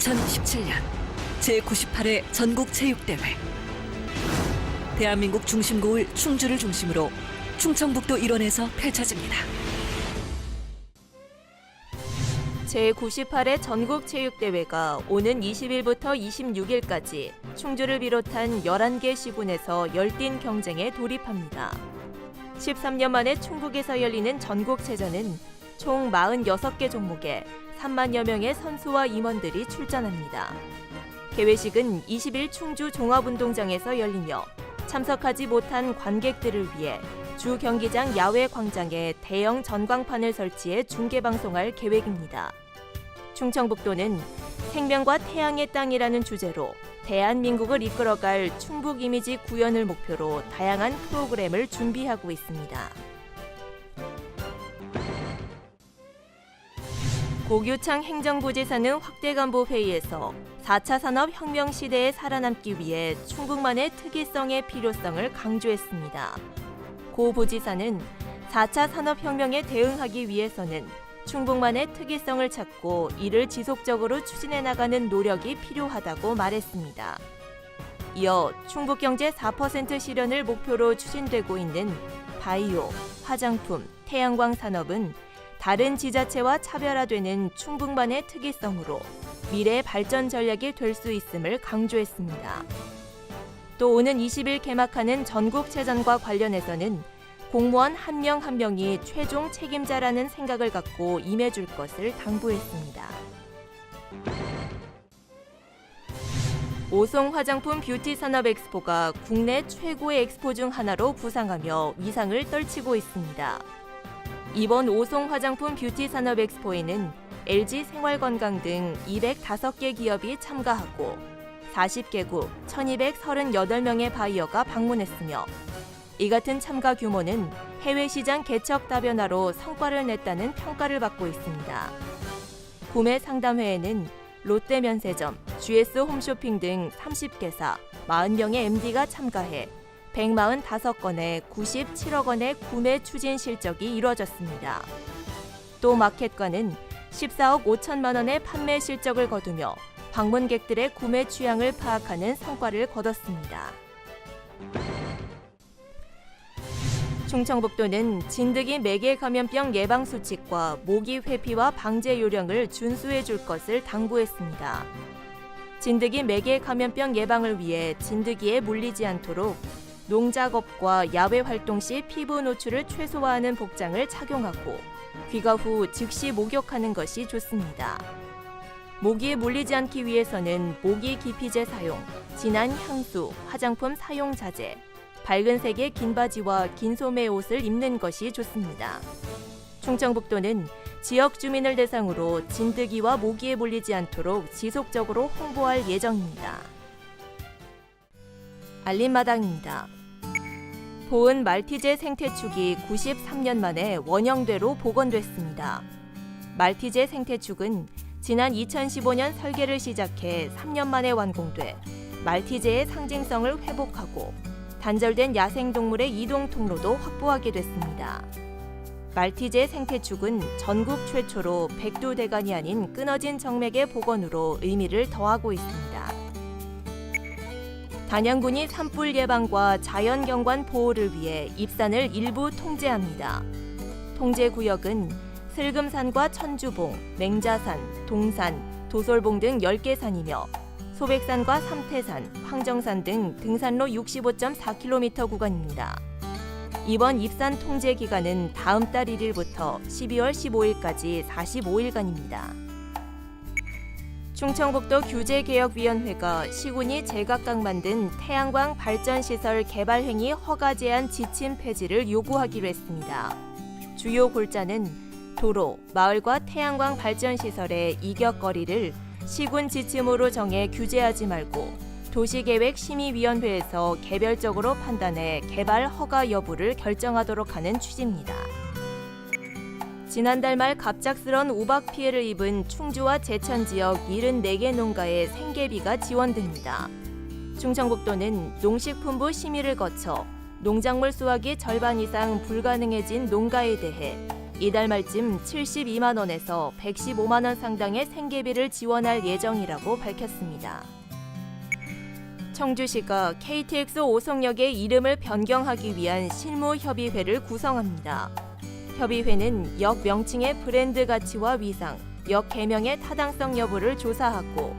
2017년 제98회 전국체육대회. 대한민국 중심고을 충주를 중심으로 충청북도 일원에서 펼쳐집니다. 제98회 전국체육대회가 오는 20일부터 26일까지 충주를 비롯한 11개 시군에서 열띤 경쟁에 돌입합니다. 13년 만에 충북에서 열리는 전국체전은 총 46개 종목에 3만여 명의 선수와 임원들이 출전합니다. 개회식은 20일 충주 종합운동장에서 열리며 참석하지 못한 관객들을 위해 주 경기장 야외 광장에 대형 전광판을 설치해 중계방송할 계획입니다. 충청북도는 생명과 태양의 땅이라는 주제로 대한민국을 이끌어갈 충북 이미지 구현을 목표로 다양한 프로그램을 준비하고 있습니다. 고규창 행정부지사는 확대간부 회의에서 4차 산업혁명 시대에 살아남기 위해 충북만의 특이성의 필요성을 강조했습니다. 고 부지사는 4차 산업혁명에 대응하기 위해서는 충북만의 특이성을 찾고 이를 지속적으로 추진해 나가는 노력이 필요하다고 말했습니다. 이어 충북경제 4% 실현을 목표로 추진되고 있는 바이오, 화장품, 태양광 산업은 다른 지자체와 차별화되는 충북만의 특이성으로 미래 발전 전략이 될 수 있음을 강조했습니다. 또 오는 20일 개막하는 전국체전과 관련해서는 공무원 한 명 한 명이 최종 책임자라는 생각을 갖고 임해줄 것을 당부했습니다. 오송 화장품 뷰티 산업 엑스포가 국내 최고의 엑스포 중 하나로 부상하며 위상을 떨치고 있습니다. 이번 오송 화장품 뷰티 산업 엑스포에는 LG 생활건강 등 205개 기업이 참가하고 40개국 1,238명의 바이어가 방문했으며 이 같은 참가 규모는 해외 시장 개척 다변화로 성과를 냈다는 평가를 받고 있습니다. 구매 상담회에는 롯데면세점, GS 홈쇼핑 등 30개사 40명의 MD가 참가해 145건의 97억 원의 구매 추진 실적이 이뤄졌습니다. 또 마켓과는 14억 5천만 원의 판매 실적을 거두며 방문객들의 구매 취향을 파악하는 성과를 거뒀습니다. 충청북도는 진드기 매개 감염병 예방 수칙과 모기 회피와 방제 요령을 준수해 줄 것을 당부했습니다. 진드기 매개 감염병 예방을 위해 진드기에 물리지 않도록 농작업과 야외 활동 시 피부 노출을 최소화하는 복장을 착용하고 귀가 후 즉시 목욕하는 것이 좋습니다. 모기에 물리지 않기 위해서는 모기 기피제 사용, 진한 향수, 화장품 사용 자제, 밝은 색의 긴 바지와 긴 소매 옷을 입는 것이 좋습니다. 충청북도는 지역 주민을 대상으로 진드기와 모기에 물리지 않도록 지속적으로 홍보할 예정입니다. 알림마당입니다. 보은 말티제 생태축이 93년 만에 원형대로 복원됐습니다. 말티제 생태축은 지난 2015년 설계를 시작해 3년 만에 완공돼 말티제의 상징성을 회복하고 단절된 야생동물의 이동 통로도 확보하게 됐습니다. 말티제 생태축은 전국 최초로 백두대간이 아닌 끊어진 정맥의 복원으로 의미를 더하고 있습니다. 단양군이 산불 예방과 자연경관 보호를 위해 입산을 일부 통제합니다. 통제구역은 슬금산과 천주봉, 맹자산, 동산, 도솔봉 등 10개 산이며 소백산과 삼태산, 황정산 등 등산로 65.4km 구간입니다. 이번 입산 통제 기간은 다음 달 1일부터 12월 15일까지 45일간입니다. 충청북도 규제개혁위원회가 시군이 제각각 만든 태양광 발전시설 개발 행위 허가 제한 지침 폐지를 요구하기로 했습니다. 주요 골자는 도로, 마을과 태양광 발전시설의 이격거리를 시군 지침으로 정해 규제하지 말고 도시계획심의위원회에서 개별적으로 판단해 개발 허가 여부를 결정하도록 하는 취지입니다. 지난달 말 갑작스런 우박 피해를 입은 충주와 제천 지역 74개 농가에 생계비가 지원됩니다. 충청북도는 농식품부 심의를 거쳐 농작물 수확이 절반 이상 불가능해진 농가에 대해 이달 말쯤 72만 원에서 115만 원 상당의 생계비를 지원할 예정이라고 밝혔습니다. 청주시가 KTX 오송역의 이름을 변경하기 위한 실무협의회를 구성합니다. 협의회는 역 명칭의 브랜드 가치와 위상, 역 개명의 타당성 여부를 조사하고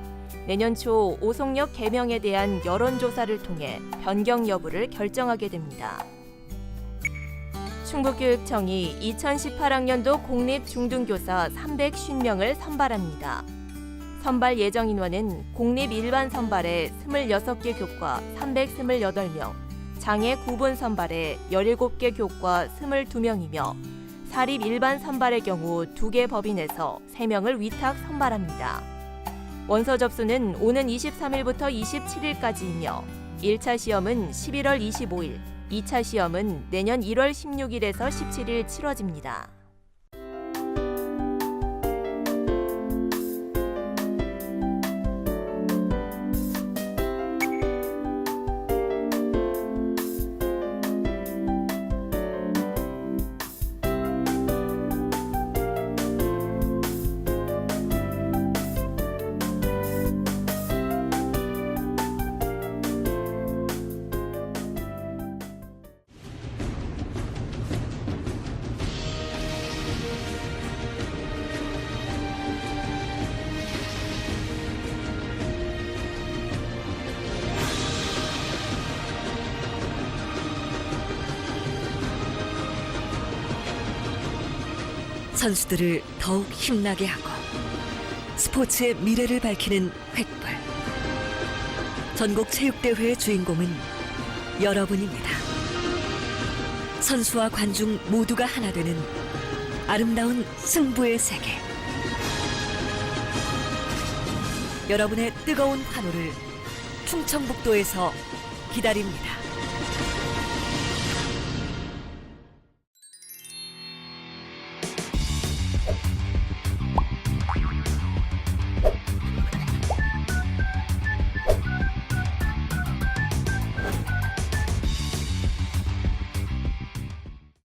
내년 초 오송역 개명에 대한 여론조사를 통해 변경 여부를 결정하게 됩니다. 충북교육청이 2018학년도 공립중등교사 350명을 선발합니다. 선발 예정 인원은 공립 일반 선발에 26개 교과 328명, 장애 구분 선발에 17개 교과 22명이며 사립 일반 선발의 경우 2개 법인에서 3명을 위탁 선발합니다. 원서 접수는 오는 23일부터 27일까지이며 1차 시험은 11월 25일, 2차 시험은 내년 1월 16일에서 17일 치러집니다. 선수들을 더욱 힘나게 하고 스포츠의 미래를 밝히는 횃불. 전국체육대회의 주인공은 여러분입니다. 선수와 관중 모두가 하나 되는 아름다운 승부의 세계. 여러분의 뜨거운 환호를 충청북도에서 기다립니다.